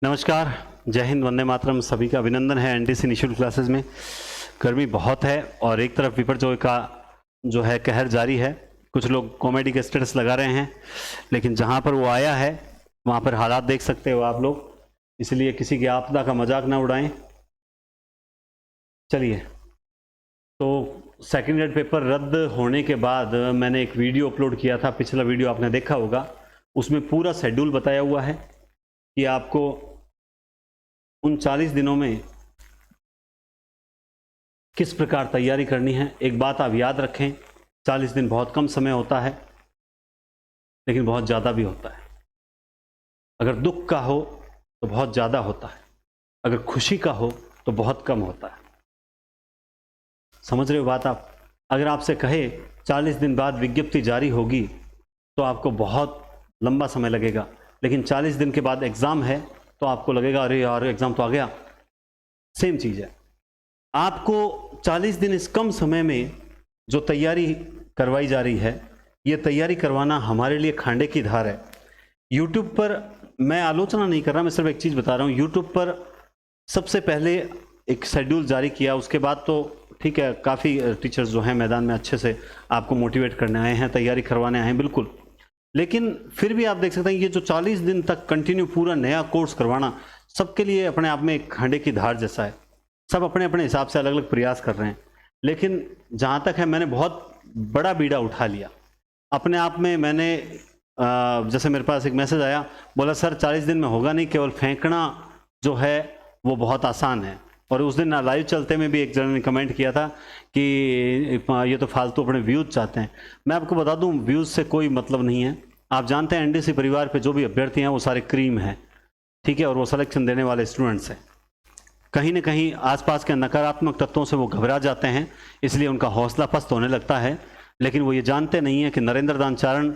नमस्कार, जय हिंद, वंदे मातरम। सभी का अभिनंदन है एनटीसी निःशुल्क क्लासेस में। गर्मी बहुत है और एक तरफ विपर्जय का जो है कहर जारी है। कुछ लोग कॉमेडी के स्टेटस लगा रहे हैं, लेकिन जहां पर वो आया है वहां पर हालात देख सकते हो आप लोग, इसलिए किसी की आपदा का मजाक ना उड़ाएं। चलिए, तो सेकेंड ग्रेड पेपर रद्द होने के बाद मैंने एक वीडियो अपलोड किया था, पिछला वीडियो आपने देखा होगा। उसमें पूरा शेड्यूल बताया हुआ है कि आपको उन 40 दिनों में किस प्रकार तैयारी करनी है। एक बात आप याद रखें, 40 दिन बहुत कम समय होता है, लेकिन बहुत ज़्यादा भी होता है। अगर दुख का हो तो बहुत ज़्यादा होता है, अगर खुशी का हो तो बहुत कम होता है। समझ रहे हो बात आप? अगर आपसे कहे 40 दिन बाद विज्ञप्ति जारी होगी तो आपको बहुत लंबा समय लगेगा, लेकिन 40 दिन के बाद एग्ज़ाम है तो आपको लगेगा अरे यार एग्ज़ाम तो आ गया। सेम चीज़ है, आपको 40 दिन इस कम समय में जो तैयारी करवाई जा रही है, ये तैयारी करवाना हमारे लिए खांडे की धार है। यूट्यूब पर मैं आलोचना नहीं कर रहा, मैं सिर्फ एक चीज़ बता रहा हूँ। यूट्यूब पर सबसे पहले एक शेड्यूल जारी किया, उसके बाद तो ठीक है, काफ़ी टीचर्स जो हैं मैदान में अच्छे से आपको मोटिवेट करने आए हैं, तैयारी करवाने आए हैं, बिल्कुल। लेकिन फिर भी आप देख सकते हैं ये जो 40 दिन तक कंटिन्यू पूरा नया कोर्स करवाना सबके लिए अपने आप में एक खांडे की धार जैसा है। सब अपने अपने हिसाब से अलग अलग प्रयास कर रहे हैं, लेकिन जहाँ तक है मैंने बहुत बड़ा बीड़ा उठा लिया अपने आप में। मैंने जैसे मेरे पास एक मैसेज आया, बोला सर 40 दिन में होगा नहीं, केवल फेंकना जो है वो बहुत आसान है। और उस दिन लाइव चलते में भी एक जन ने कमेंट किया था कि ये तो फालतू अपने व्यूज़ चाहते हैं। मैं आपको बता दूं, व्यूज़ से कोई मतलब नहीं है। आप जानते हैं एनडीसी परिवार पे जो भी अभ्यर्थी हैं वो सारे क्रीम हैं, ठीक है, और वो सिलेक्शन देने वाले स्टूडेंट्स हैं। कहीं ना कहीं आसपास के नकारात्मक तत्वों से वो घबरा जाते हैं, इसलिए उनका हौसला पस्त होने लगता है। लेकिन वो ये जानते नहीं है कि नरेंद्र दान चारण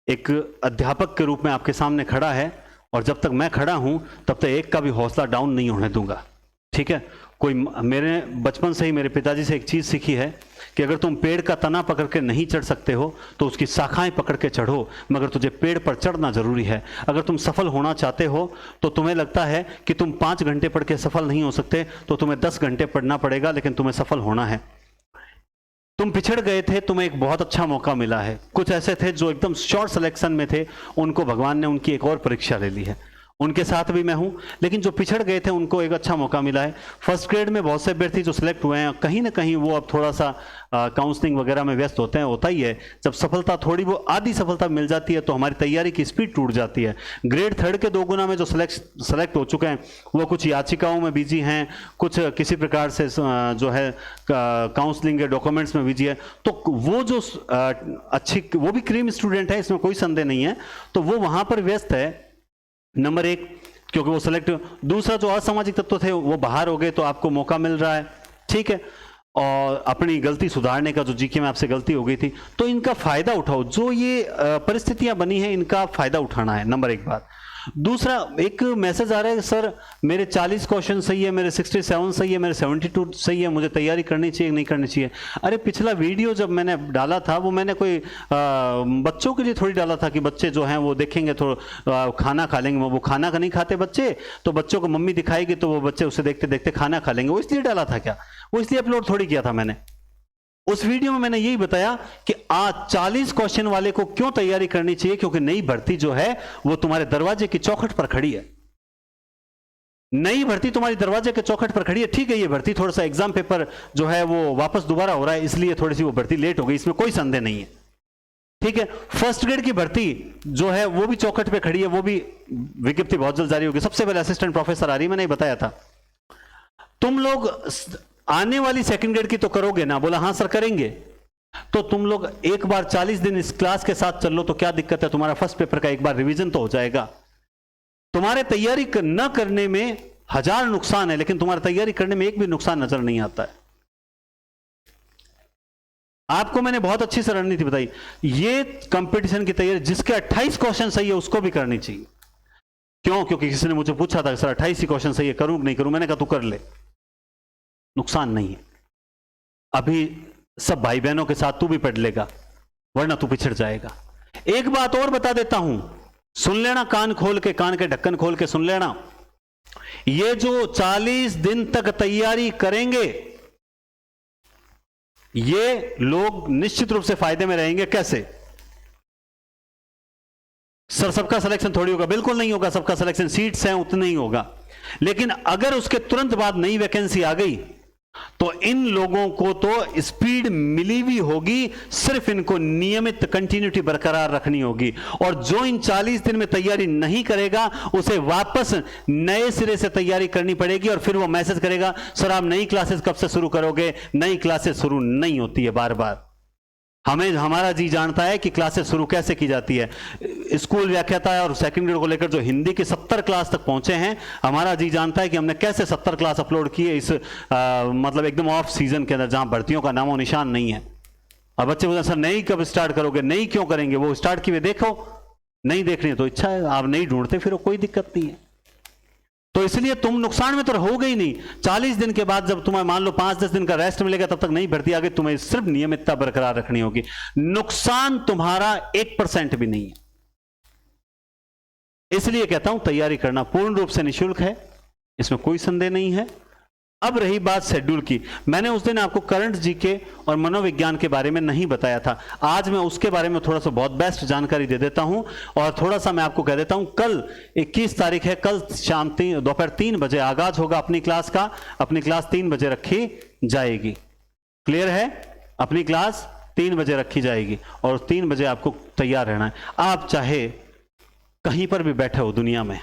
एक अध्यापक के रूप में आपके सामने खड़ा है, और जब तक मैं खड़ा हूं तब तक एक का भी हौसला डाउन नहीं होने दूंगा, ठीक है। कोई मेरे बचपन से ही मेरे पिताजी से एक चीज़ सीखी है कि अगर तुम पेड़ का तना पकड़ के नहीं चढ़ सकते हो तो उसकी शाखाएं पकड़ के चढ़ो, मगर तुझे पेड़ पर चढ़ना जरूरी है। अगर तुम सफल होना चाहते हो तो तुम्हें लगता है कि तुम 5 घंटे पढ़ के सफल नहीं हो सकते, तो तुम्हें 10 घंटे पढ़ना पड़ेगा, लेकिन तुम्हें सफल होना है। तुम पिछड़ गए थे, तुम्हें एक बहुत अच्छा मौका मिला है। कुछ ऐसे थे जो एकदम शॉर्ट सिलेक्शन में थे, उनको भगवान ने उनकी एक और परीक्षा ले ली है, उनके साथ भी मैं हूं। लेकिन जो पिछड़ गए थे उनको एक अच्छा मौका मिला है। फर्स्ट ग्रेड में बहुत से अभ्यर्थी जो सिलेक्ट हुए हैं, कहीं ना कहीं वो अब थोड़ा सा काउंसलिंग वगैरह में व्यस्त होते हैं। होता ही है, जब सफलता थोड़ी वो आधी सफलता मिल जाती है तो हमारी तैयारी की स्पीड टूट जाती है। ग्रेड 3 के 2 गुना में जो सेलेक्ट हो चुके हैं वो कुछ याचिकाओं में बिजी हैं, कुछ किसी प्रकार से जो है काउंसलिंग के डॉक्यूमेंट्स में बिजी है। तो वो जो अच्छी, वो भी क्रीम स्टूडेंट है, इसमें कोई संदेह नहीं है, तो वो वहां पर व्यस्त है। नंबर 1, क्योंकि वो सेलेक्ट। दूसरा, जो असामाजिक तत्व थे वो बाहर हो गए तो आपको मौका मिल रहा है, ठीक है। और अपनी गलती सुधारने का, जो जीके में आपसे गलती हो गई थी, तो इनका फायदा उठाओ। जो ये परिस्थितियां बनी हैं इनका फायदा उठाना है, नंबर 1 बात। दूसरा, एक मैसेज आ रहा है सर मेरे 40 क्वेश्चन सही है, मेरे 67 सही है, मेरे 72 सही है, मुझे तैयारी करनी चाहिए नहीं करनी चाहिए। अरे पिछला वीडियो जब मैंने डाला था वो मैंने कोई बच्चों के लिए थोड़ी डाला था कि बच्चे जो हैं वो देखेंगे तो खाना खा लेंगे। वो खाना का नहीं खाते बच्चे, तो बच्चों को मम्मी दिखाएगी तो वो बच्चे उसे देखते देखते खाना खा लेंगे। वो इसलिए डाला था क्या? वो इसलिए अपलोड थोड़ी किया था मैंने। उस वीडियो में मैंने यही बताया कि आज 40 क्वेश्चन वाले को क्यों तैयारी करनी चाहिए, क्योंकि नई भर्ती जो है वो तुम्हारे दरवाजे की चौखट पर खड़ी है। नई भर्ती तुम्हारी दरवाजे के चौखट पर खड़ी है। ठीक है, ये भर्ती थोड़ा सा एग्जाम पेपर जो है वो वापस दोबारा हो रहा है, इसलिए थोड़ी सी वो भर्ती लेट हो गई, इसमें कोई संदेह नहीं है, ठीक है। फर्स्ट ग्रेड की भर्ती जो है वो भी चौखट पे खड़ी है, वो भी विज्ञप्ति बहुत जल्द जारी होगी। सबसे पहले असिस्टेंट प्रोफेसर आ रही है, मैंने बताया था। तुम लोग आने वाली सेकंड ग्रेड की तो करोगे ना? बोला हाँ सर करेंगे। तो तुम लोग एक बार 40 दिन इस क्लास के साथ चल लो तो क्या दिक्कत है? तुम्हारा फर्स्ट पेपर का एक बार रिवीजन तो हो जाएगा। तुम्हारे तैयारी न करने में 1000 नुकसान है, लेकिन तुम्हारी तैयारी करने में एक भी नुकसान नजर नहीं आता है। आपको मैंने बहुत अच्छी से रणनीति बताई। ये कंपटीशन की तैयारी जिसके 28 क्वेश्चन सही है उसको भी करनी चाहिए। क्यों? क्योंकि किसी ने मुझे पूछा था सर 28 ही क्वेश्चन सही है, करूं कि नहीं करूं? मैंने कहा तू कर ले, नुकसान नहीं है। अभी सब भाई बहनों के साथ तू भी पढ़ लेगा, वरना तू पिछड़ जाएगा। एक बात और बता देता हूं, सुन लेना, कान खोल के, कान के ढक्कन खोल के सुन लेना। ये जो 40 दिन तक तैयारी करेंगे ये लोग निश्चित रूप से फायदे में रहेंगे। कैसे? सर सबका सिलेक्शन थोड़ी होगा, बिल्कुल नहीं होगा सबका सिलेक्शन, सीट्स हैं उतना ही होगा। लेकिन अगर उसके तुरंत बाद नई वैकेंसी आ गई तो इन लोगों को तो स्पीड मिली भी होगी, सिर्फ इनको नियमित कंटिन्यूटी बरकरार रखनी होगी। और जो इन 40 दिन में तैयारी नहीं करेगा उसे वापस नए सिरे से तैयारी करनी पड़ेगी और फिर वो मैसेज करेगा सर आप नई क्लासेस कब से शुरू करोगे? नई क्लासेस शुरू नहीं होती है बार बार। हमारा जी जानता है कि क्लासेस शुरू कैसे की जाती है। स्कूल व्याख्याता और सेकंड ग्रेड को लेकर जो हिंदी की 70 क्लास तक पहुंचे हैं, हमारा जी जानता है कि हमने कैसे 70 क्लास अपलोड किए इस मतलब एकदम ऑफ सीजन के अंदर जहां भर्तियों का नामो निशान नहीं है। और बच्चे बोलते सर नई कब स्टार्ट करोगे? नई क्यों करेंगे? वो स्टार्ट की वे देखो, नहीं देखनी है तो इच्छा है, आप नहीं ढूंढते फिर कोई दिक्कत नहीं है। तो इसलिए तुम नुकसान में तो रहोगे ही नहीं। 40 दिन के बाद जब तुम्हें मान लो 5-10 दिन का रेस्ट मिलेगा तब तक नहीं भर्ती आ गई, तुम्हें सिर्फ नियमितता बरकरार रखनी होगी। नुकसान तुम्हारा 1% भी नहीं है। इसलिए कहता हूं तैयारी करना पूर्ण रूप से निःशुल्क है, इसमें कोई संदेह नहीं है। अब रही बात शेड्यूल की, मैंने उस दिन आपको करंट जीके और मनोविज्ञान के बारे में नहीं बताया था। आज मैं उसके बारे में थोड़ा सा बहुत बेस्ट जानकारी दे देता हूं और थोड़ा सा मैं आपको कह देता हूं। कल 21 तारीख है, कल शाम दोपहर 3 बजे आगाज होगा अपनी क्लास का। अपनी क्लास 3 बजे रखी जाएगी, क्लियर है? अपनी क्लास 3 बजे रखी जाएगी और 3 बजे आपको तैयार रहना है। आप चाहे कहीं पर भी बैठे हो दुनिया में,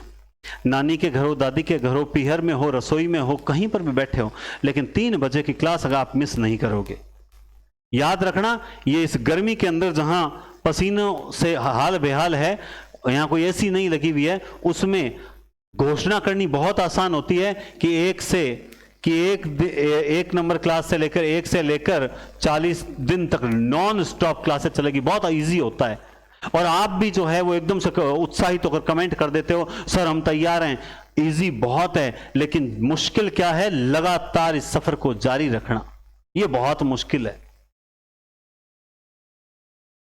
नानी के घर हो, दादी के घर हो, पीहर में हो, रसोई में हो, कहीं पर भी बैठे हो, लेकिन 3 बजे की क्लास अगर आप मिस नहीं करोगे। याद रखना, ये इस गर्मी के अंदर जहां पसीनों से हाल बेहाल है, यहां कोई एसी नहीं लगी हुई है, उसमें घोषणा करनी बहुत आसान होती है कि एक नंबर क्लास से लेकर 1 से लेकर 40 दिन तक नॉन स्टॉप क्लासेस चलेगी। बहुत इजी होता है और आप भी जो है वो एकदम से उत्साहित होकर कमेंट कर देते हो सर हम तैयार हैं। इजी बहुत है, लेकिन मुश्किल क्या है? लगातार इस सफर को जारी रखना, ये बहुत मुश्किल है।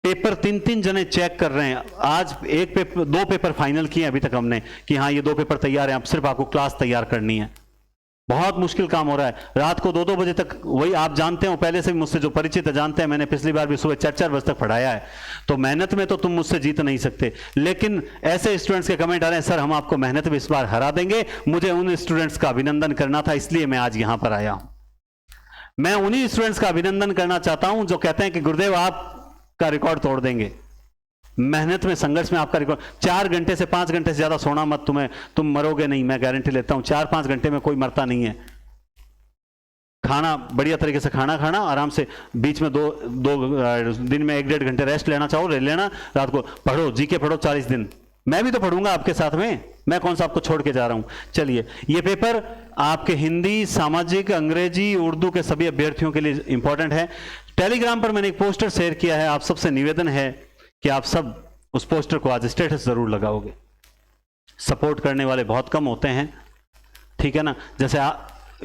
पेपर 3-3 जने चेक कर रहे हैं। आज 2 पेपर फाइनल किए अभी तक हमने कि हाँ ये 2 पेपर तैयार हैं, अब सिर्फ आपको क्लास तैयार करनी है। बहुत मुश्किल काम हो रहा है। रात को 2-2 बजे तक, वही आप जानते हो, पहले से भी मुझसे जो परिचित है जानते हैं, मैंने पिछली बार भी सुबह 4-4 बजे तक पढ़ाया है। तो मेहनत में तो तुम मुझसे जीत नहीं सकते, लेकिन ऐसे स्टूडेंट्स के कमेंट आ रहे हैं सर हम आपको मेहनत में इस बार हरा देंगे। मुझे उन स्टूडेंट्स का अभिनंदन करना था, इसलिए मैं आज यहां पर आया हूं। मैं उन्हीं स्टूडेंट्स का अभिनंदन करना चाहता हूं जो कहते हैं कि गुरुदेव आपका रिकॉर्ड तोड़ देंगे। मेहनत में, संघर्ष में आपका रिकॉर्ड। 4 घंटे से 5 घंटे से ज्यादा सोना मत, तुम मरोगे नहीं, मैं गारंटी लेता हूं। 4-5 घंटे में कोई मरता नहीं है। खाना बढ़िया तरीके से खाना, आराम से बीच में 2 दिन में 1-1.5 घंटे रेस्ट लेना चाहो ले लेना। रात को पढ़ो, जीके पढ़ो 40 दिन। मैं भी तो पढ़ूंगा आपके साथ में, मैं कौन सा आपको छोड़ के जा रहा हूं। चलिए, ये पेपर आपके हिंदी, सामाजिक, अंग्रेजी, उर्दू के सभी अभ्यर्थियों के लिए इंपॉर्टेंट है। टेलीग्राम पर मैंने एक पोस्टर शेयर किया है, आप सबसे निवेदन है कि आप सब उस पोस्टर को आज स्टेटस जरूर लगाओगे। सपोर्ट करने वाले बहुत कम होते हैं, ठीक है ना? जैसे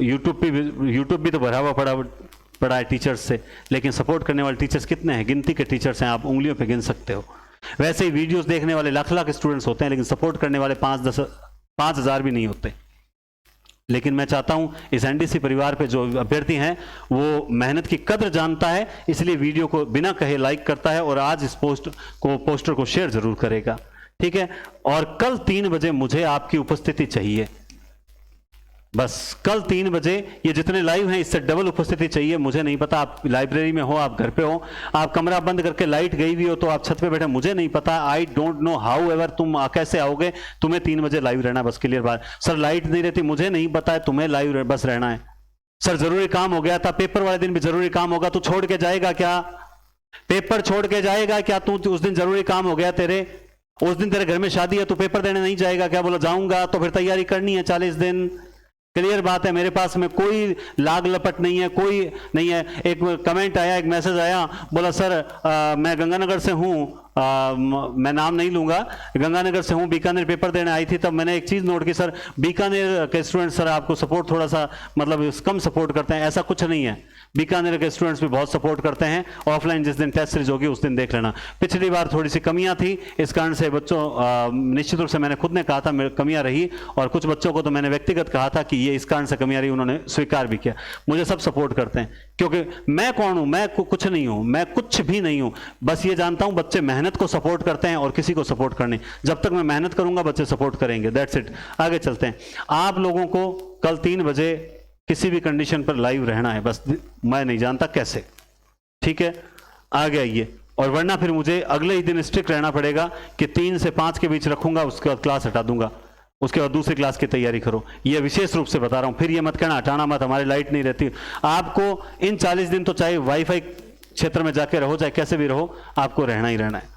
यूट्यूब भी तो भरा हुआ पड़ा है टीचर्स से, लेकिन सपोर्ट करने वाले टीचर्स कितने हैं? गिनती के टीचर्स हैं, आप उंगलियों पे गिन सकते हो। वैसे ही वीडियोस देखने वाले लाख स्टूडेंट्स होते हैं, लेकिन सपोर्ट करने वाले 5,000 भी नहीं होते। लेकिन मैं चाहता हूं इस एनडीसी परिवार पे जो अभ्यर्थी हैं वो मेहनत की कद्र जानता है, इसलिए वीडियो को बिना कहे लाइक करता है और आज इस पोस्टर को शेयर जरूर करेगा, ठीक है? और कल 3 बजे मुझे आपकी उपस्थिति चाहिए, बस कल 3 बजे। ये जितने लाइव हैं इससे डबल उपस्थिति चाहिए। मुझे नहीं पता आप लाइब्रेरी में हो, आप घर पे हो, आप कमरा बंद करके लाइट गई हुई हो तो आप छत पे बैठे, मुझे नहीं पता। I don't know how ever तुम कैसे आओगे, तुम्हें 3 बजे लाइव रहना, बस क्लियर बात। सर लाइट नहीं रहती, मुझे नहीं पता है, तुम्हें लाइव बस रहना है। सर जरूरी काम हो गया था, पेपर वाले दिन भी जरूरी काम होगा, तू छोड़ के जाएगा क्या? पेपर छोड़ के जाएगा क्या तू? उस दिन जरूरी काम हो गया तेरे, उस दिन तेरे घर में शादी है, तू पेपर देने नहीं जाएगा क्या? बोला जाऊंगा, तो फिर तैयारी करनी है 40 दिन। क्लियर बात है, मेरे पास में कोई लाग लपट नहीं है, कोई नहीं है। एक कमेंट आया, एक मैसेज आया, बोला सर मैं गंगानगर से हूँ, मैं नाम नहीं लूंगा, गंगानगर से हूं, बीकानेर पेपर देने आई थी, तब मैंने एक चीज नोट की, सर बीकानेर के स्टूडेंट सर आपको सपोर्ट थोड़ा सा मतलब कम सपोर्ट करते हैं। ऐसा कुछ नहीं है, बीकानेर के स्टूडेंट्स भी बहुत सपोर्ट करते हैं। ऑफलाइन जिस दिन टेस्ट सीरीज होगी उस दिन देख लेना। पिछली बार थोड़ी सी कमियां थी, इस कारण से बच्चों निश्चित रूप से मैंने खुद ने कहा था कमियां रही, और कुछ बच्चों को तो मैंने व्यक्तिगत कहा था कि ये इस कारण से कमियां रही, उन्होंने स्वीकार भी किया। मुझे सब सपोर्ट करते हैं, क्योंकि मैं कौन हूं, मैं कुछ नहीं हूं, मैं कुछ भी नहीं हूं, बस ये जानता हूं बच्चे मेहनत को सपोर्ट करते हैं और किसी को सपोर्ट करने। जब तक मैं मेहनत करूंगा बच्चे सपोर्ट करेंगे, दैट्स इट। आगे चलते हैं। आप लोगों को कल 3 बजे किसी भी कंडीशन पर लाइव रहना है, बस मैं नहीं जानता कैसे, ठीक है? आगे आइए, और वरना फिर मुझे अगले ही दिन स्ट्रिक्ट रहना पड़ेगा कि 3 से 5 के बीच रखूंगा, उसके बाद क्लास हटा दूंगा, उसके बाद दूसरी क्लास की तैयारी करो। ये विशेष रूप से बता रहा हूं, फिर ये मत कहना हटाना मत, हमारी लाइट नहीं रहती। आपको इन 40 दिन तो चाहे वाईफाई क्षेत्र में जाके रहो, चाहे कैसे भी रहो, आपको रहना ही रहना है।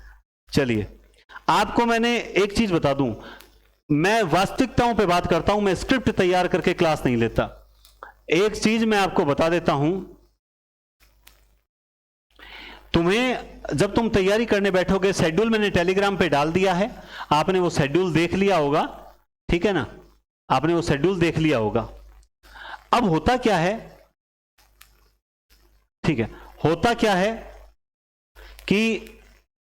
चलिए, आपको मैंने एक चीज बता दूं, मैं वास्तविकताओं पे बात करता हूं, मैं स्क्रिप्ट तैयार करके क्लास नहीं लेता। एक चीज मैं आपको बता देता हूं, तुम्हें जब तुम तैयारी करने बैठोगे, शेड्यूल मैंने टेलीग्राम पे डाल दिया है, आपने वो शेड्यूल देख लिया होगा, ठीक है ना? आपने वो शेड्यूल देख लिया होगा। अब होता क्या है, ठीक है, होता क्या है कि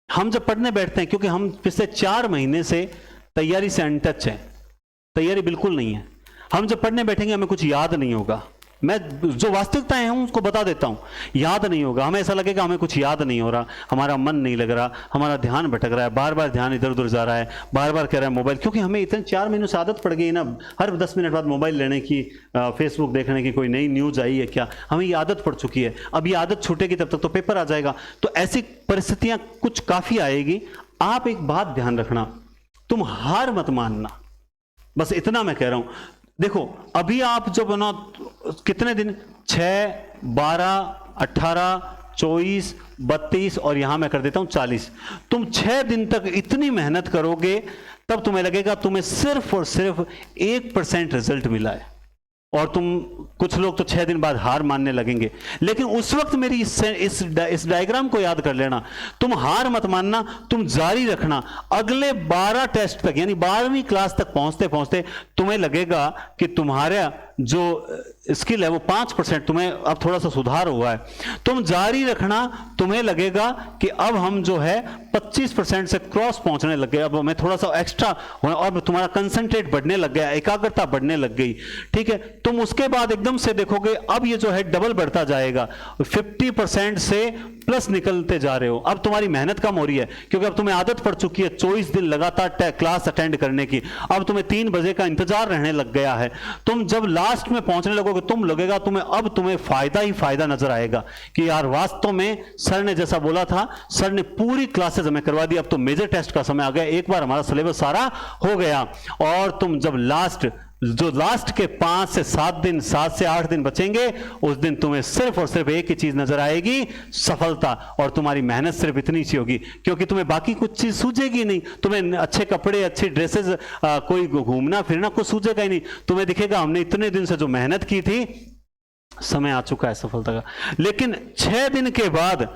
हम जब पढ़ने बैठते हैं, क्योंकि हम पिछले 4 महीने से तैयारी से अनटच हैं, तैयारी बिल्कुल नहीं है। हम जब पढ़ने बैठेंगे हमें कुछ याद नहीं होगा, मैं जो वास्तविकताएं हैं उसको बता देता हूं, याद नहीं होगा। हमें ऐसा लगेगा हमें कुछ याद नहीं हो रहा, हमारा मन नहीं लग रहा, हमारा ध्यान भटक रहा है, बार बार ध्यान इधर उधर जा रहा है, बार बार कह रहा है मोबाइल, क्योंकि हमें इतने 4 महीनों से आदत पड़ गई ना, हर 10 मिनट बाद मोबाइल लेने की, फेसबुक देखने की, कोई नई न्यूज आई है क्या, हमें ये आदत पड़ चुकी है। अब ये आदत छूटेगी तब तक तो पेपर आ जाएगा। तो ऐसी परिस्थितियां कुछ काफी आएगी। आप एक बात ध्यान रखना, तुम हार मत मानना, बस इतना मैं कह रहा हूं। देखो अभी आप जब ना कितने दिन, 6, 12, 18, 24, 32 और यहां मैं कर देता हूं 40, तुम 6 दिन तक इतनी मेहनत करोगे, तब तुम्हें लगेगा तुम्हें सिर्फ और सिर्फ 1% रिजल्ट मिला है। और तुम, कुछ लोग तो 6 दिन बाद हार मानने लगेंगे। लेकिन उस वक्त मेरी इस डायग्राम को याद कर लेना, तुम हार मत मानना, तुम जारी रखना। अगले 12 टेस्ट तक, यानी 12वीं क्लास तक पहुंचते पहुंचते तुम्हें लगेगा कि तुम्हारा जो स्किल है वो 5%, तुम्हें अब थोड़ा सा सुधार हुआ है। तुम जारी रखना, तुम्हें लगेगा कि अब हम जो है 25% से क्रॉस पहुंचने लग गए, अब हमें थोड़ा सा एक्स्ट्रा, और तुम्हारा कंसंट्रेट बढ़ने लग गया, एकाग्रता बढ़ने लग गई, ठीक है? तुम उसके बाद एकदम से देखोगे अब ये जो है डबल बढ़ता जाएगा, 50% से प्लस निकलते जा रहे हो। अब तुम्हारी मेहनत कम हो रही है, क्योंकि अब तुम्हें आदत पड़ चुकी है 24 दिन लगातार क्लास अटेंड करने की। अब तुम्हें 3 बजे का इंतजार रहने लग गया है। तुम जब लास्ट में पहुंचने लगोगे, तुम लगेगा तुम्हें फायदा ही फायदा नजर आएगा कि यार वास्तव में सर ने जैसा बोला था, सर ने पूरी क्लासेस हमें करवा दी। अब तो मेजर टेस्ट का समय आ गया, एक बार हमारा सिलेबस सारा हो गया। और तुम जब लास्ट के 5 से 7 दिन, 7 से 8 दिन बचेंगे, उस दिन तुम्हें सिर्फ और सिर्फ एक ही चीज नजर आएगी, सफलता। और तुम्हारी मेहनत सिर्फ इतनी सी होगी, क्योंकि तुम्हें बाकी कुछ चीज सूझेगी नहीं। तुम्हें अच्छे कपड़े, अच्छी ड्रेसेस, कोई घूमना फिरना कुछ सूझेगा ही नहीं। तुम्हें दिखेगा हमने इतने दिन से जो मेहनत की थी, समय आ चुका है सफलता का। लेकिन 6 दिन के बाद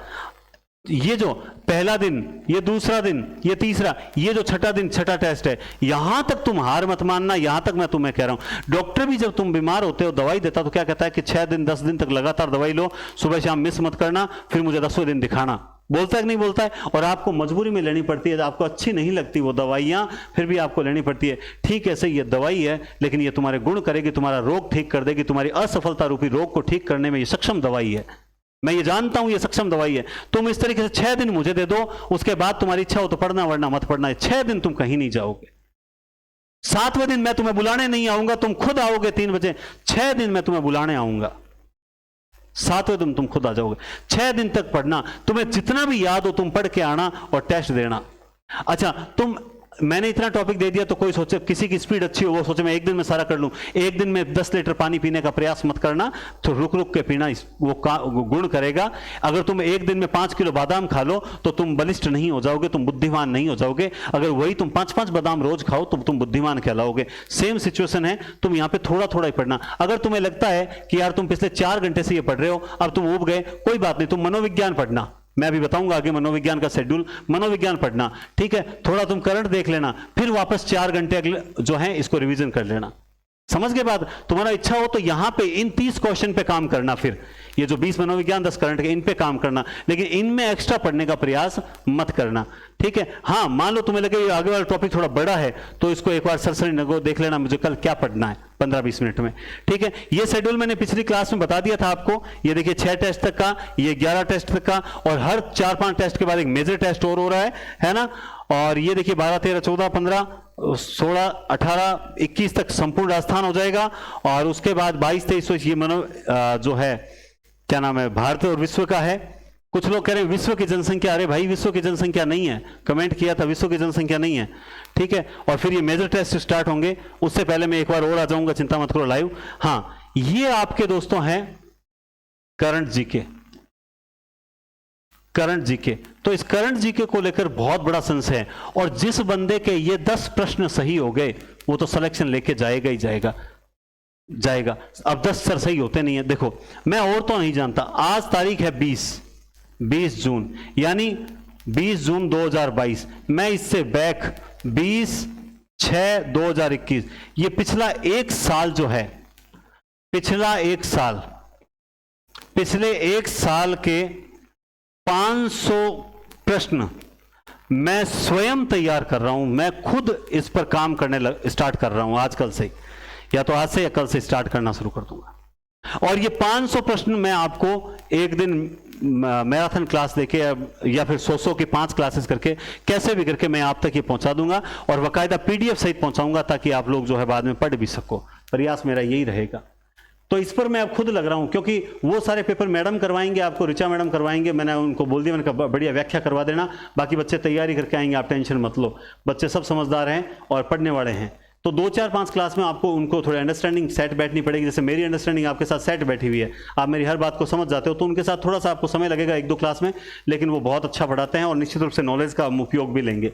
ये जो पहला दिन, ये दूसरा दिन, ये तीसरा, ये जो छठा दिन, छठा टेस्ट है, यहां तक तुम हार मत मानना। यहां तक मैं तुम्हें कह रहा हूं, डॉक्टर भी जब तुम बीमार होते हो दवाई देता तो क्या कहता है कि 6 दिन 10 दिन तक लगातार दवाई लो, सुबह शाम मिस मत करना, फिर मुझे 10वें दिन दिखाना। बोलता है कि नहीं बोलता है? और आपको मजबूरी में लेनी पड़ती है, आपको अच्छी नहीं लगती वो दवाइयां, फिर भी आपको लेनी पड़ती है। ठीक है, सही, ये दवाई है, लेकिन ये तुम्हारे गुण करेगी, तुम्हारा रोग ठीक कर देगी, तुम्हारी असफलता रूपी रोग को ठीक करने में ये सक्षम दवाई है। मैं ये जानता हूं ये सक्षम दवाई है। तुम इस तरीके से 6 दिन मुझे दे दो, उसके बाद तुम्हारी इच्छा हो तो पढ़ना, वरना मत पढ़ना। 6 दिन तुम कहीं नहीं जाओगे। 7वें दिन मैं तुम्हें बुलाने नहीं आऊंगा, तुम खुद आओगे 3 बजे। 6 दिन मैं तुम्हें बुलाने आऊंगा, 7वें दिन तुम खुद आ जाओगे। 6 दिन तक पढ़ना, तुम्हें जितना भी याद हो तुम पढ़ के आना और टेस्ट देना। अच्छा, मैंने इतना टॉपिक दे दिया तो कोई सोचे, किसी की स्पीड अच्छी हो वो सोचे मैं एक दिन में सारा कर लूं। एक दिन में 10 लीटर पानी पीने का प्रयास मत करना, तो रुक रुक के पीना, वो गुण करेगा। अगर तुम एक दिन में 5 किलो बादाम खा लो तो तुम बलिष्ठ नहीं हो जाओगे, तुम बुद्धिमान नहीं हो जाओगे। अगर वही तुम 5-5 बादाम रोज खाओ तो तुम बुद्धिमान कहलाओगे। सेम सिचुएशन है, तुम यहां पे थोड़ा थोड़ा ही पढ़ना। अगर तुम्हें लगता है कि यार तुम पिछले 4 घंटे से ये पढ़ रहे हो, अब तुम उब गए, कोई बात नहीं, तुम मनोविज्ञान पढ़ना। मैं अभी बताऊंगा आगे मनोविज्ञान का शेड्यूल। मनोविज्ञान पढ़ना, ठीक है, थोड़ा तुम करंट देख लेना, फिर वापस 4 घंटे अगले जो है इसको रिवीजन कर लेना। समझ के बाद तुम्हारा इच्छा हो तो यहां पे इन 30 क्वेश्चन पे काम करना, फिर ये जो 20 मनोविज्ञान 10 करंट के इन पे काम करना, लेकिन इनमें एक्स्ट्रा पढ़ने का प्रयास मत करना, ठीक है। हाँ, मान लो तुम्हें लगे ये आगे वाला टॉपिक थोड़ा बड़ा है तो इसको एक बार सरसरी नगो देख लेना, मुझे कल क्या पढ़ना है 15-20 मिनट में, ठीक है। ये शेड्यूल मैंने पिछली क्लास में बता दिया था आपको। ये देखिए 6 टेस्ट तक का, ये 11 टेस्ट तक का, और हर 4-5 टेस्ट के बाद एक मेजर टेस्ट और हो रहा है ना। और ये देखिए 12, 13, 14, 15, 16, 18, 21 तक संपूर्ण राजस्थान हो जाएगा, और उसके बाद 22, 23 ये मनो जो है क्या नाम है, भारत और विश्व का है। कुछ लोग कह रहे हैं विश्व की जनसंख्या, अरे भाई विश्व की जनसंख्या नहीं है, कमेंट किया था विश्व की जनसंख्या नहीं है, ठीक है। और फिर ये मेजर टेस्ट स्टार्ट होंगे, उससे पहले मैं एक बार और आ जाऊंगा, चिंता मत करो लाइव। हाँ, ये आपके दोस्तों हैं करंट जीके, करंट जीके। तो इस करंट जीके को लेकर बहुत बड़ा संशय है, और जिस बंदे के ये 10 प्रश्न सही हो गए वो तो सिलेक्शन लेके जाएगा ही जाएगा। अब 10 सर सही होते नहीं है। देखो मैं और तो नहीं जानता, आज तारीख है 20 जून, यानी 20 जून 2022, मैं इससे बैक 20/6/2021, ये पिछला एक साल जो है, पिछले एक साल के 500 प्रश्न मैं स्वयं तैयार कर रहा हूं, मैं खुद इस पर काम करने स्टार्ट कर रहा हूं आजकल से, या तो आज से या कल से स्टार्ट करना शुरू कर दूंगा। और ये 500 प्रश्न मैं आपको एक दिन मैराथन क्लास देके या फिर 100 की 5 क्लासेस करके कैसे भी करके मैं आप तक ये पहुंचा दूंगा, और बाकायदा पीडीएफ सहित पहुंचाऊंगा, ताकि आप लोग जो है बाद में पढ़ भी सको। प्रयास मेरा यही रहेगा। तो इस पर मैं अब खुद लग रहा हूं, क्योंकि वो सारे पेपर मैडम करवाएंगे आपको, ऋचा मैडम करवाएंगे। मैंने उनको बोल दिया, मैंने कहा बढ़िया व्याख्या करवा देना, बाकी बच्चे तैयारी करके आएंगे, आप टेंशन मत लो, बच्चे सब समझदार हैं और पढ़ने वाले हैं। तो 2, 4, 5 क्लास में आपको उनको थोड़ी अंडरस्टैंडिंग सेट बैठनी पड़ेगी। जैसे मेरी अंडरस्टैंडिंग आपके साथ सेट बैठी हुई है, आप मेरी हर बात को समझ जाते हो, तो उनके साथ थोड़ा सा आपको समय लगेगा 1-2 क्लास में, लेकिन वो बहुत अच्छा पढ़ाते हैं और निश्चित रूप से नॉलेज का उपयोग भी लेंगे,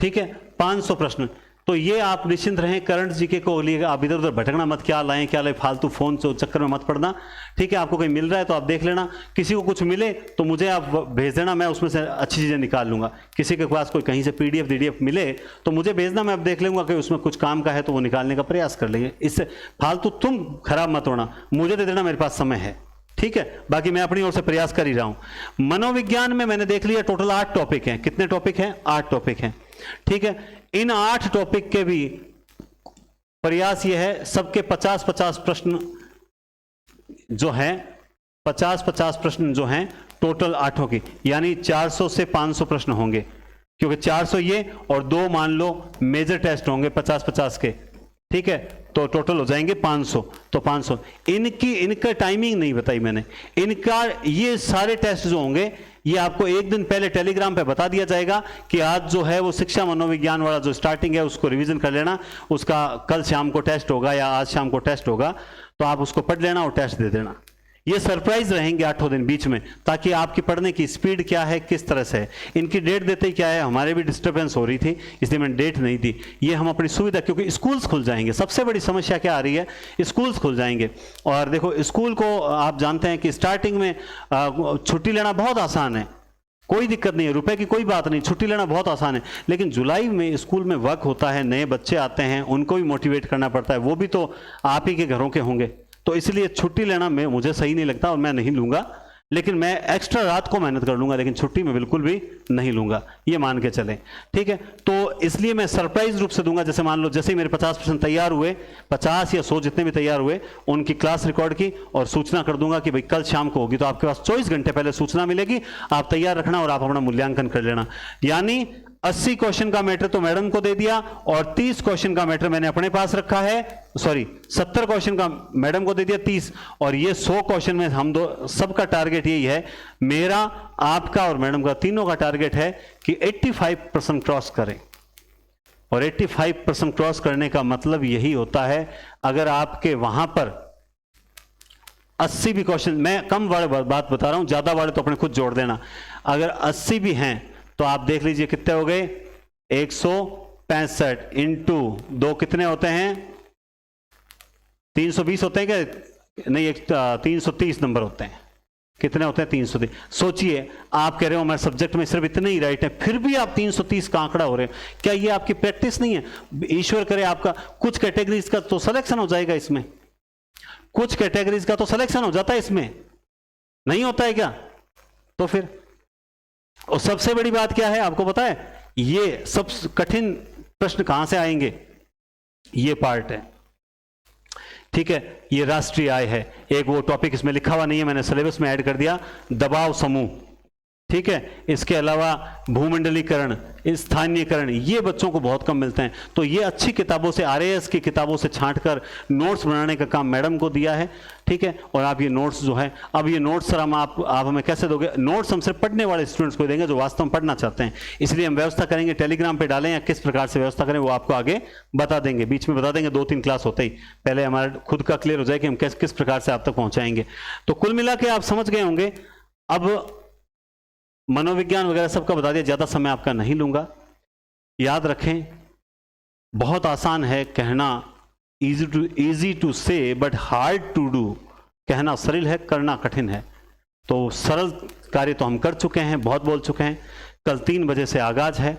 ठीक है। 500 प्रश्न, तो ये आप निश्चिंत रहें। करंट जीके को लिए आप इधर उधर भटकना मत, क्या लाएं फालतू फोन चक्कर में मत पड़ना, ठीक है। आपको कहीं मिल रहा है तो आप देख लेना, किसी को कुछ मिले तो मुझे आप भेज देना, मैं उसमें से अच्छी चीज़ें निकाल लूंगा। किसी के पास कोई कहीं से पीडीएफ मिले तो मुझे भेजना, मैं अब देख लूंगा कि उसमें कुछ काम का है तो वो निकालने का प्रयास कर लेंगे। इससे फालतू तुम खराब मत होना, मुझे दे देना, मेरे पास समय है, ठीक है। बाकी मैं अपनी ओर से प्रयास कर ही रहा हूं। मनोविज्ञान में मैंने देख लिया टोटल 8 टॉपिक हैं। कितने टॉपिक हैं? 8 टॉपिक हैं, ठीक है। इन 8 टॉपिक के भी प्रयास यह है, सबके 50-50 प्रश्न जो हैं, 50-50 प्रश्न जो हैं टोटल 8 की, यानी 400 से 500 प्रश्न होंगे, क्योंकि 400 ये और 2 मान लो मेजर टेस्ट होंगे 50-50 के, ठीक है। तो टोटल हो जाएंगे 500। तो 500 इनका टाइमिंग नहीं बताई मैंने, इनका ये सारे टेस्ट जो होंगे ये आपको एक दिन पहले टेलीग्राम पे बता दिया जाएगा कि आज जो है वो शिक्षा मनोविज्ञान वाला जो स्टार्टिंग है उसको रिवीजन कर लेना, उसका कल शाम को टेस्ट होगा या आज शाम को टेस्ट होगा, तो आप उसको पढ़ लेना और टेस्ट दे देना। ये सरप्राइज रहेंगे 8 दिन बीच में, ताकि आपकी पढ़ने की स्पीड क्या है, किस तरह से है। इनकी डेट देते ही क्या है, हमारे भी डिस्टर्बेंस हो रही थी, इसलिए मैंने डेट नहीं दी। ये हम अपनी सुविधा, क्योंकि स्कूल्स खुल जाएंगे, सबसे बड़ी समस्या क्या आ रही है, स्कूल्स खुल जाएंगे। और देखो स्कूल को आप जानते हैं कि स्टार्टिंग में छुट्टी लेना बहुत आसान है, कोई दिक्कत नहीं है, रुपए की कोई बात नहीं, छुट्टी लेना बहुत आसान है। लेकिन जुलाई में स्कूल में वर्क होता है, नए बच्चे आते हैं, उनको भी मोटिवेट करना पड़ता है, वो भी तो आप ही के घरों के होंगे, तो इसलिए छुट्टी लेना मुझे सही नहीं लगता और मैं नहीं लूंगा। लेकिन मैं एक्स्ट्रा रात को मेहनत कर लूंगा, लेकिन छुट्टी में बिल्कुल भी नहीं लूंगा, ये मान के चलें, ठीक है। तो इसलिए मैं सरप्राइज रूप से दूंगा। जैसे मान लो जैसे ही मेरे 50% तैयार हुए, 50 या 100 जितने भी तैयार हुए, उनकी क्लास रिकॉर्ड की और सूचना कर दूंगा कि भाई कल शाम को होगी, तो आपके पास 24 घंटे पहले सूचना मिलेगी, आप तैयार रखना और आप अपना मूल्यांकन कर लेना। यानी 80 क्वेश्चन का मैटर तो मैडम को दे दिया और 30 क्वेश्चन का मैटर मैंने अपने पास रखा है, 70 क्वेश्चन का मैडम को दे दिया, 30, और ये 100 क्वेश्चन में हम दो सबका टारगेट यही है, मेरा, आपका और मैडम का, तीनों का टारगेट है कि 85% क्रॉस करें। और 85% क्रॉस करने का मतलब यही होता है, अगर आपके वहां पर 80 भी क्वेश्चन, मैं कम वाले बात बता रहा हूं, ज्यादा वाले तो अपने खुद जोड़ देना, अगर 80 भी हैं तो आप देख लीजिए कितने हो गए, 165 इंटू 2 कितने होते हैं, 320 होते हैं क्या, नहीं 330 नंबर होते हैं, कितने होते हैं? 330। सोचिए, आप कह रहे हो हमारे सब्जेक्ट में सिर्फ इतने ही राइट है, फिर भी आप 330 का आंकड़ा हो रहे हैं। क्या ये आपकी प्रैक्टिस नहीं है? ईश्वर करे आपका कुछ कैटेगरीज का तो सिलेक्शन हो जाएगा इसमें, कुछ कैटेगरीज का तो सिलेक्शन हो जाता है इसमें, नहीं होता है क्या? तो फिर, और सबसे बड़ी बात क्या है आपको पता है? ये सब कठिन प्रश्न कहां से आएंगे? ये पार्ट है, ठीक है। ये राष्ट्रीय आय है, एक वो टॉपिक इसमें लिखा हुआ नहीं है, मैंने सिलेबस में ऐड कर दिया, दबाव समूह, ठीक है। इसके अलावा भूमंडलीकरण, स्थानीयकरण, ये बच्चों को बहुत कम मिलते हैं। तो ये अच्छी किताबों से, आरएएस की किताबों से छांटकर नोट्स बनाने का काम मैडम को दिया है, ठीक है। और आप ये नोट्स जो है, अब ये नोट्स सर आप हमें कैसे दोगे? नोट्स हम सिर्फ पढ़ने वाले स्टूडेंट्स को देंगे जो वास्तव में पढ़ना चाहते हैं, इसलिए हम व्यवस्था करेंगे, टेलीग्राम पे डालें या किस प्रकार से व्यवस्था करें वो आपको आगे बता देंगे, बीच में बता देंगे, 2-3 क्लास होते ही। पहले हमारा खुद का क्लियर हो जाए कि हम किस प्रकार से आप तक पहुंचाएंगे। तो कुल मिला के आप समझ गए होंगे। अब मनोविज्ञान वगैरह सबका बता दिया, ज्यादा समय आपका नहीं लूंगा। याद रखें, बहुत आसान है कहना, इजी टू से बट हार्ड टू डू। कहना सरल है, करना कठिन है। तो सरल कार्य तो हम कर चुके हैं, बहुत बोल चुके हैं। कल 3 बजे से आगाज है,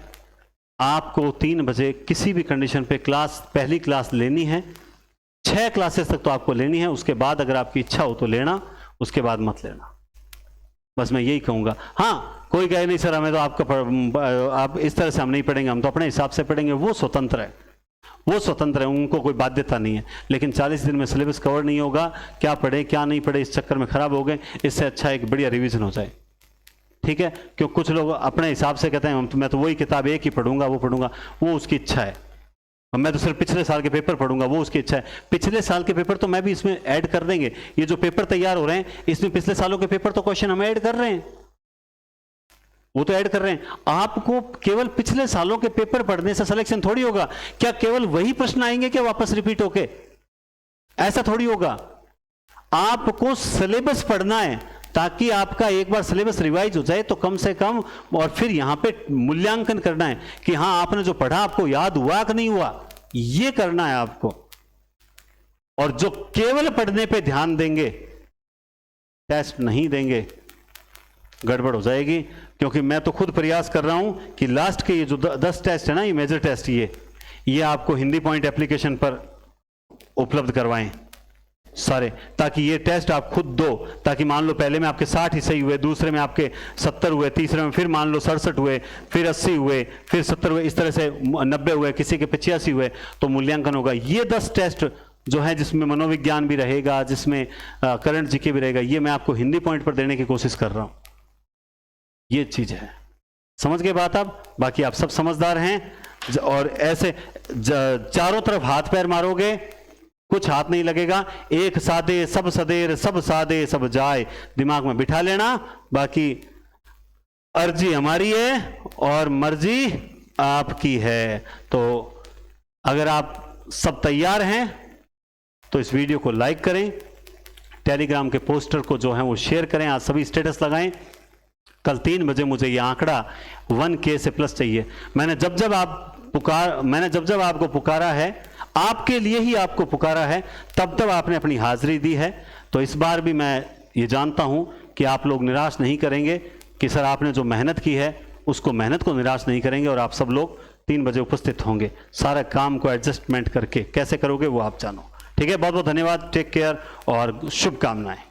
आपको 3 बजे किसी भी कंडीशन पे पहली क्लास लेनी है। 6 क्लासेस तक तो आपको लेनी है, उसके बाद अगर आपकी इच्छा हो तो लेना, उसके बाद मत लेना। बस मैं यही कहूंगा। हाँ, कोई कहे नहीं सर हमें तो आप इस तरह से हम नहीं पढ़ेंगे, हम तो अपने हिसाब से पढ़ेंगे, वो स्वतंत्र है, वो स्वतंत्र है, उनको कोई बाध्यता नहीं है। लेकिन 40 दिन में सिलेबस कवर नहीं होगा, क्या पढ़े क्या नहीं पढ़े इस चक्कर में खराब हो गए। इससे अच्छा एक बढ़िया रिवीजन हो जाए, ठीक है। क्यों कुछ लोग अपने हिसाब से कहते हैं मैं तो वही किताब एक ही पढ़ूंगा, वो पढ़ूंगा, वो उसकी इच्छा है। और मैं तो सिर्फ पिछले साल के पेपर पढ़ूंगा, वो उसकी इच्छा है। पिछले साल के पेपर तो मैं भी इसमें ऐड कर देंगे। ये जो पेपर तैयार हो रहे हैं इसमें पिछले सालों के पेपर तो क्वेश्चन हम ऐड कर रहे हैं, वो तो ऐड कर रहे हैं। आपको केवल पिछले सालों के पेपर पढ़ने से सिलेक्शन थोड़ी होगा। क्या केवल वही प्रश्न आएंगे क्या वापस रिपीट होके? ऐसा थोड़ी होगा। आपको सिलेबस पढ़ना है ताकि आपका एक बार सिलेबस रिवाइज हो जाए तो कम से कम, और फिर यहां पे मूल्यांकन करना है कि हां आपने जो पढ़ा आपको याद हुआ कि नहीं हुआ, ये करना है आपको। और जो केवल पढ़ने पे ध्यान देंगे, टेस्ट नहीं देंगे, गड़बड़ हो जाएगी। क्योंकि मैं तो खुद प्रयास कर रहा हूं कि लास्ट के ये जो 10 टेस्ट है ना, ये मेजर टेस्ट, ये आपको हिंदी पॉइंट एप्लीकेशन पर उपलब्ध करवाएं सारे, ताकि ये टेस्ट आप खुद दो। ताकि मान लो पहले में आपके 60 ही सही हुए, दूसरे में आपके 70 हुए, तीसरे में फिर मान लो 67 हुए, फिर 80 हुए, फिर 70 हुए, इस तरह से 90 हुए, किसी के 85 हुए, तो मूल्यांकन होगा। ये 10 टेस्ट जो है जिसमें मनोविज्ञान भी रहेगा, जिसमें करंट जीके भी रहेगा, ये मैं आपको हिंदी पॉइंट पर देने की कोशिश कर रहा हूं। ये चीज है, समझ गए बात आप? बाकी आप सब समझदार हैं। और ऐसे चारों तरफ हाथ पैर मारोगे, कुछ हाथ नहीं लगेगा। एक सादे सब सदेर, सब सादे सब जाए, दिमाग में बिठा लेना। बाकी अर्जी हमारी है और मर्जी आपकी है। तो अगर आप सब तैयार हैं तो इस वीडियो को लाइक करें, टेलीग्राम के पोस्टर को जो है वो शेयर करें, आज सभी स्टेटस लगाएं। कल 3 बजे मुझे ये आंकड़ा 1K से प्लस चाहिए। मैंने जब जब आपको पुकारा है, आपके लिए ही आपको पुकारा है, तब तब आपने अपनी हाजिरी दी है। तो इस बार भी मैं ये जानता हूं कि आप लोग निराश नहीं करेंगे, कि सर आपने जो मेहनत की है उसको, मेहनत को निराश नहीं करेंगे, और आप सब लोग 3 बजे उपस्थित होंगे। सारा काम को एडजस्टमेंट करके कैसे करोगे वो आप जानो, ठीक है। बहुत बहुत धन्यवाद, टेक केयर और शुभकामनाएं।